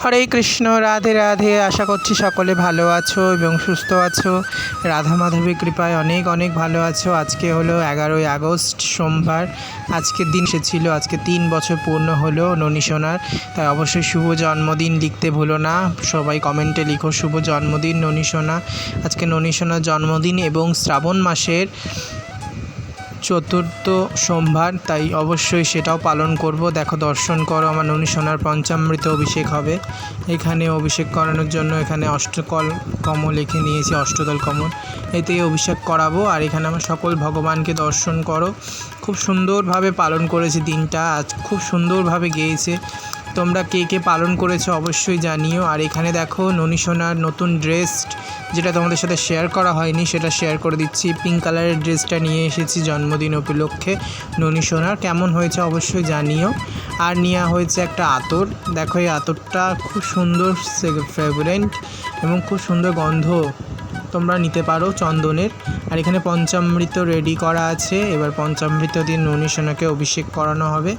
হরে কৃষ্ণ, রাধে রাধে। আশা করছি সকলে ভালো আছো এবং সুস্থ আছো। রাধা মাধবের কৃপায় অনেক অনেক ভালো আছো। আজকে হলো 11ই আগস্ট, সোমবার। আজকের দিন এসেছিল, আজকে 3 বছর পূর্ণ হলো ননী সোনার। তাই অবশ্যই শুভ জন্মদিন লিখতে ভুলো না। সবাই কমেন্টে লিখো শুভ জন্মদিন ননী সোনা। আজকে ননী সোনার জন্মদিন এবং শ্রাবণ মাসের চতুর্থ সোমবার, তাই অবশ্যই সেটাও পালন করব। দেখো, দর্শন করো, আমার ননী সোনার পঞ্চামৃত অভিষেক হবে। এখানে অভিষেক করানোর জন্য এখানে অষ্টকল কমল লিখে নিয়েছি, অষ্টদল কমল, এতেই অভিষেক করাবো। আর এখানে আমার সকল ভগবানকে দর্শন করো। খুব সুন্দরভাবে পালন করেছে দিনটা, আজ খুব সুন্দরভাবে গিয়েছে। তোমরা কে কে পালন করেছো অবশ্যই জানিও। আর এখানে দেখো ননী সোনার নতুন ড্রেস, যেটা তোমাদের সাথে শেয়ার করা হয়নি সেটা শেয়ার করে দিচ্ছি। পিঙ্ক কালারের ড্রেসটা নিয়ে এসেছি জন্মদিন উপলক্ষে ননী সোনার। কেমন হয়েছে অবশ্যই জানিও। আর নেওয়া হয়েছে একটা আতর। দেখো, এই আতরটা খুব সুন্দর ফ্রেগরেন্ট এবং খুব সুন্দর গন্ধ, তোমরা নিতে পারো চন্দনের। আর এখানে পঞ্চামৃত রেডি করা আছে। এবার পঞ্চামৃত দিয়ে ননী সোনাকে অভিষেক করানো হবে।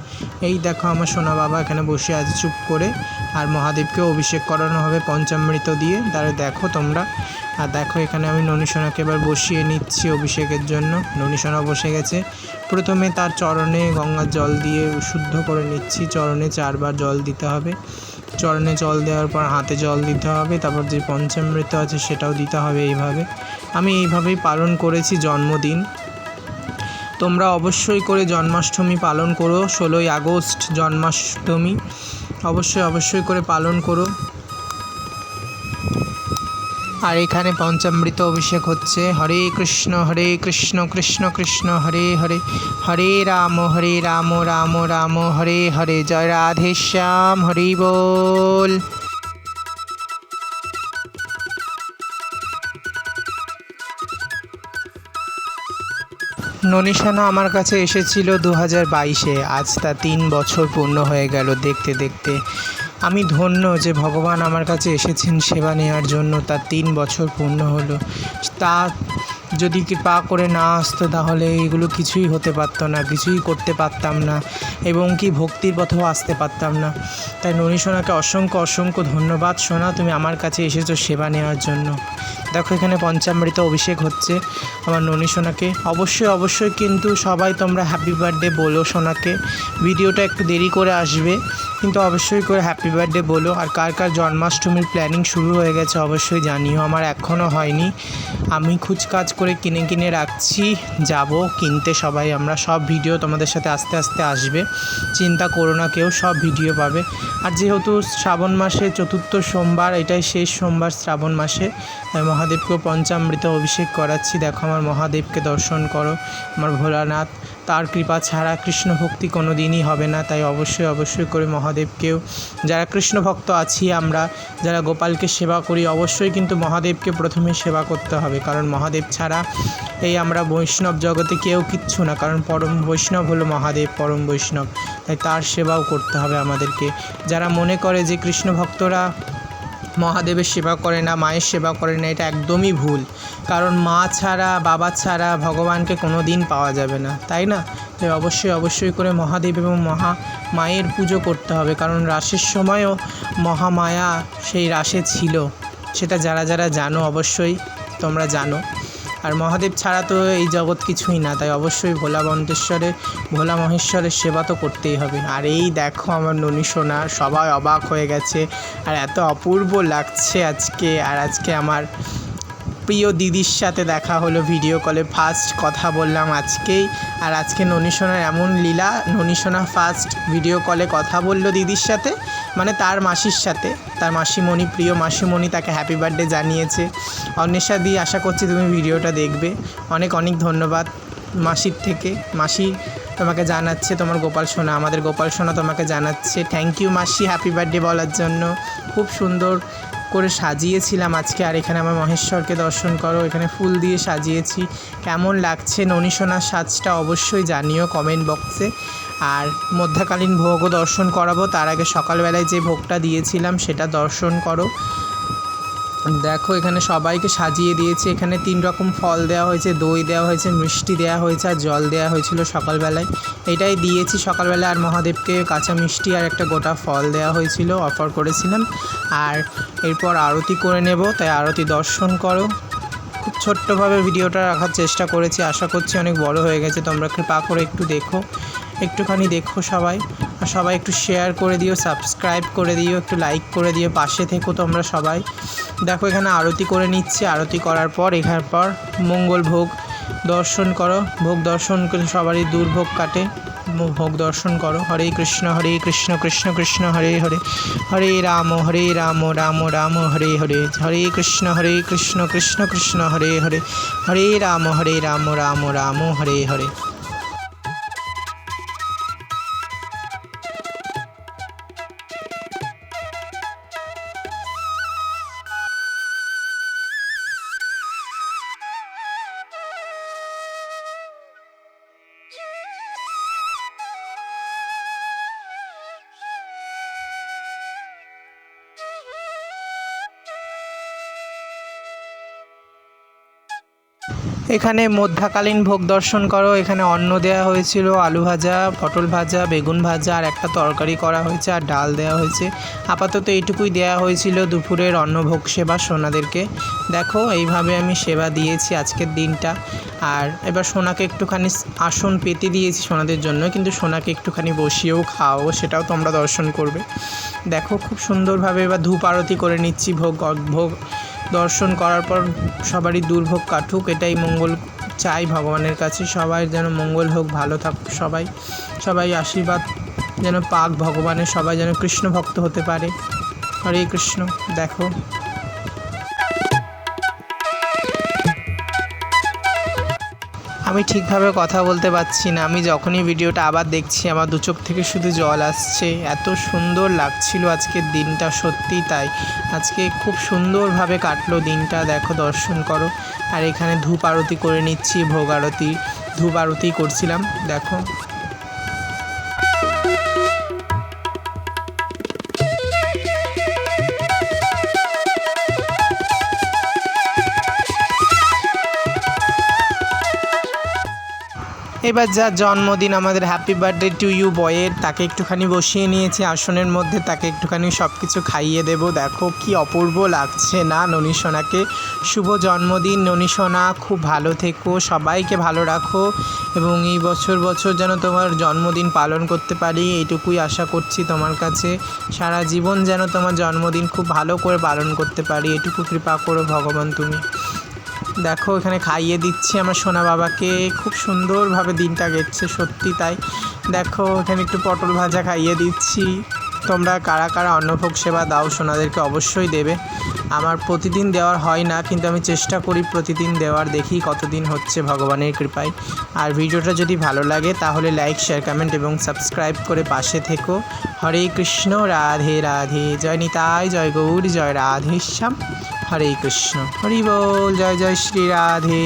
এই দেখো, আমার সোনা বাবা এখানে বসে আছে চুপ করে। আর মহাদেবকেও অভিষেক করানো হবে পঞ্চামৃত দিয়ে। তাহলে দেখো তোমরা। আর দেখো, এখানে আমি ননী সোনাকে এবার বসিয়ে নিচ্ছি অভিষেকের জন্য। ননী সোনা বসে গেছে। প্রথমে তার চরণে গঙ্গার জল দিয়ে শুদ্ধ করে নিচ্ছি। চরণে 4 বার জল দিতে হবে। চরণে জল দেওয়ার পর হাতে জল দিতে হবে। তারপর যে পঞ্চামৃত আছে সেটাও দিতে হবে। এইভাবে আমি এইভাবেই পালন করেছি জন্মদিন। তোমরা অবশ্যই করে জন্মাষ্টমী পালন করো। 16ই আগস্ট জন্মাষ্টমী, অবশ্যই করে পালন করো। আর এখানে পঞ্চামৃত অভিষেক হচ্ছে। হরে কৃষ্ণ কৃষ্ণ কৃষ্ণ হরে হরে, হরে রাম রাম রাম হরে হরে। জয় রাধে শ্যাম, হরি বল। ননী সোনা আমার কাছে এসেছিল 2022-এ। আজ তা 3 বছর পূর্ণ হয়ে গেল দেখতে দেখতে। আমি ধন্য যে ভগবান আমার কাছে এসেছেন সেবা নেওয়ার জন্য। তার 3 বছর পূর্ণ হলো। তা যদি কৃপা করে না আসতো তাহলে এগুলো কিছুই হতে পারতো না, কিছুই করতে পারতাম না, এবং কি ভক্তির পথেও আসতে পারতাম না। তাই ননী সোনাকে অসংখ্য ধন্যবাদ। সোনা, তুমি আমার কাছে এসেছো সেবা নেওয়ার জন্য। দেখো, এখানে পঞ্চামৃত অভিষেক হচ্ছে আমার ননী সোনাকে। অবশ্যই কিন্তু সবাই তোমরা হ্যাপি বার্থডে বলো সোনাকে। ভিডিওটা একটু দেরি করে আসবে, কিন্তু অবশ্যই করে হ্যাপি বার্থডে বলো। আর কার কার জন্মাষ্টমীর প্ল্যানিং শুরু হয়ে গেছে অবশ্যই জানিও। আমার এখনও হয়নি, আমি খুচকাজ করে কিনে রাখছি। যাব কিনতে সবাই আমরা। সব ভিডিও তোমাদের সাথে আস্তে আস্তে আসবে, চিন্তা করো না কেউ, সব ভিডিও পাবে। আর যেহেতু শ্রাবণ মাসে চতুর্থ সোমবার, এটাই শেষ সোমবার শ্রাবণ মাসে, তাই মহাদেবকেও পঞ্চামৃত অভিষেক করাচ্ছি। দেখো, আমার মহাদেবকে দর্শন করো, আমার ভোলানাথ। তার কৃপা ছাড়া কৃষ্ণ ভক্তি কোনো দিনই হবে না। তাই অবশ্যই করে মহাদেবকেও, যারা কৃষ্ণ ভক্ত আছি আমরা, যারা গোপালকে সেবা করি, অবশ্যই কিন্তু মহাদেবকে প্রথমে সেবা করতে হবে। কারণ মহাদেব ছাড়া এই আমরা বৈষ্ণব জগতে কেউ কিচ্ছু না। কারণ পরম বৈষ্ণব হলো মহাদেব, পরম বৈষ্ণব। তাই তার সেবাও করতে হবে আমাদেরকে। যারা মনে করে যে কৃষ্ণ ভক্তরা মহাদেবের সেবা করে না, মায়ের সেবা করে না, এটা একদমই ভুল। কারণ মা ছাড়া, বাবা ছাড়া ভগবানকে কোনো দিন পাওয়া যাবে না, তাই না? তাই অবশ্যই করে মহাদেব এবং মায়ের পুজো করতে হবে। কারণ রাসের সময়ও মহামায়া সেই রাসে ছিল, সেটা যারা জানো অবশ্যই তোমরা জানো। আর মহাদেব ছাড়া তো এই জগৎ কিছুই না। তাই অবশ্যই ভোলা মহেশ্বরের সেবা তো করতেই হবে। আর এই দেখো, আমার ননী সোনা, সবাই অবাক হয়ে গেছে। আর এত অপূর্ব লাগছে আজকে। আর আজকে আমার প্রিয় দিদির সাথে দেখা হলো ভিডিও কলে, ফার্স্ট কথা বললাম আজকেই। আর আজকে ননী সোনার এমন লীলা, ননী সোনা ফার্স্ট ভিডিও কলে কথা বললো দিদির সাথে, মানে তার মাসির সাথে। তার মাসিমণি, প্রিয় মাসিমণি তাকে হ্যাপি বার্থডে জানিয়েছে। অন্বেষা দি, আশা করছি তুমি ভিডিওটা দেখবে। অনেক ধন্যবাদ মাসির থেকে। মাসি তোমাকে জানাচ্ছে, তোমার গোপাল সোনা, আমাদের গোপাল সোনা তোমাকে জানাচ্ছে থ্যাংক ইউ মাসি হ্যাপি বার্থডে বলার জন্য। খুব সুন্দর করে সাজিয়েছিলাম আজকে। আর এখানে আমার মহেশ্বরকে দর্শন করো, এখানে ফুল দিয়ে সাজিয়েছি। কেমন লাগছে ননী সোনার সাজটা অবশ্যই জানিও কমেন্ট বক্সে। আর মধ্যাকালীন ভোগও দর্শন করাবো। তার আগে সকালবেলায় যে ভোগটা দিয়েছিলাম সেটা দর্শন করো। দেখো এখানে সবাইকে সাজিয়ে দিয়েছে। এখানে 3 রকম ফল দেওয়া হয়েছে, দই দেওয়া হয়েছে, মিষ্টি দেওয়া হয়েছে আর জল দেওয়া হয়েছিল সকালবেলায়। এটাই দিয়েছি সকালবেলা। আর মহাদেবকে কাঁচা মিষ্টি আর একটা গোটা ফল দেওয়া হয়েছিল, অফার করেছিলাম। আর এরপর আরতি করে নেব, তাই আরতি দর্শন করো। খুব ছোট্টভাবে ভিডিওটা রাখার চেষ্টা করেছি, আশা করছি অনেক বড় হয়ে গেছে। তোমরা কৃপা করে একটু দেখো, একটুখানি দেখো সবাই। আর সবাই একটু শেয়ার করে দিও, সাবস্ক্রাইব করে দিও, একটু লাইক করে দিও, পাশে থেকো তোমরা সবাই। দেখো এখানে আরতি করে নিচ্ছে। আরতি করার পর এখান পর মঙ্গল ভোগ দর্শন করো। ভোগ দর্শন করে সবারই দুর্ভোগ কাটে। ভোগ দর্শন করো। হরে কৃষ্ণ কৃষ্ণ কৃষ্ণ হরে হরে, হরে রাম রাম রাম হরে হরে, হরে কৃষ্ণ কৃষ্ণ কৃষ্ণ হরে হরে, হরে রাম রাম রাম হরে হরে। এখানে মধ্যাকালীন ভোগ দর্শন করো। এখানে অন্ন দেওয়া হয়েছিল, আলু ভাজা, পটল ভাজা, বেগুন ভাজা আর একটা তরকারি করা হয়েছে আর ডাল দেওয়া হয়েছে। আপাতত এইটুকুই দেওয়া হয়েছিল দুপুরের অন্নভোগ সেবা সোনাদেরকে। দেখো এইভাবে আমি সেবা দিয়েছি আজকের দিনটা। আর এবার সোনাকে একটুখানি আসন পেতে দিয়েছি সোনাদের জন্য, কিন্তু সোনাকে একটুখানি বসিয়েও খাওয়াবো, সেটাও তোমরা দর্শন করবে। দেখো খুব সুন্দরভাবে এবার ধূপ আরতি করে নিচ্ছি। ভোগ দর্শন করার পর সবারই দুর্ভোগ কাটুক, এটাই মঙ্গল চাই ভগবানের কাছে। সবাই যেন মঙ্গল হোক, ভালো থাক সবাই, সবাই আশীর্বাদ যেন পাক ভগবানের, সবাই যেন কৃষ্ণ ভক্ত হতে পারে। হরে কৃষ্ণ। দেখো আমি ঠিকভাবে কথা বলতে পারছি না। আমি যখনই ভিডিওটা আবার দেখছি আমার দু চোখ থেকে শুধু জল আসছে। এত সুন্দর লাগছিল আজকের দিনটা, সত্যিই তাই। আজকে খুব সুন্দরভাবে কাটলো দিনটা। দেখো দর্শন করো। আর এখানে ধূপ আরতি করে নিচ্ছি, ভোগ আরতি, ধূপ আরতি করছিলাম। দেখো এবার যার জন্মদিন, আমাদের হ্যাপি বার্থডে টু ইউ বয়ের, তাকে একটুখানি বসিয়ে নিয়েছি আসনের মধ্যে, তাকে একটুখানি সব কিছু খাইয়ে দেবো। দেখো কি অপূর্ব লাগছে না ননী সোনাকে। শুভ জন্মদিন ননী সোনা, খুব ভালো থেকো, সবাইকে ভালো রাখো এবং এই বছর যেন তোমার জন্মদিন পালন করতে পারি, এইটুকুই আশা করছি তোমার কাছে। সারা জীবন যেন তোমার জন্মদিন খুব ভালো করে পালন করতে পারি, এটুকু কৃপা করো ভগবান তুমি। দেখো এখানে খাইয়ে দিচ্ছি আমার সোনা বাবাকে, খুব সুন্দরভাবে দিনটা গেছে, সত্যি তাই। দেখো এখানে একটু পটল ভাজা খাইয়ে দিচ্ছি। তোমরা কারা কারা অন্নভোগ সেবা দাও সোনাদেরকে অবশ্যই দেবে। আমার প্রতিদিন দেওয়ার হয় না, কিন্তু আমি চেষ্টা করি প্রতিদিন দেওয়ার, দেখি কতদিন হচ্ছে ভগবানের কৃপায়। আর ভিডিওটা যদি ভালো লাগে তাহলে লাইক, শেয়ার, কমেন্ট এবং সাবস্ক্রাইব করে পাশে থেকো। হরে কৃষ্ণ, রাধে রাধে, জয় নিতাই, জয় গৌর, জয় রাধেশ্যাম। হরে কৃষ্ণ, হরি বল, জয় জয় শ্রী রাধে।